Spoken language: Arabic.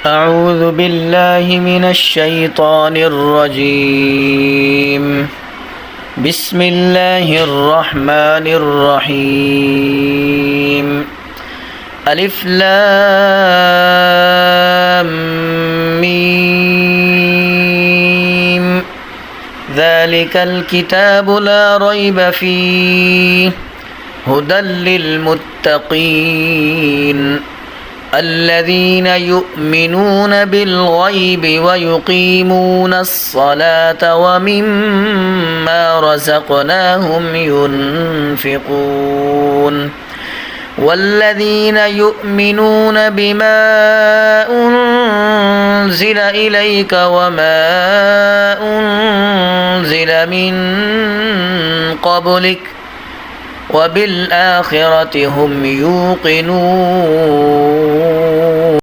أعوذ بالله من الشيطان الرجيم. بسم الله الرحمن الرحيم. ألف لام ميم. ذلك الكتاب لا ريب فيه هدى للمتقين الذين يؤمنون بالغيب ويقيمون الصلاة ومما رزقناهم ينفقون والذين يؤمنون بما أنزل إليك وما أنزل من قبلك وبالآخرة هم يوقنون.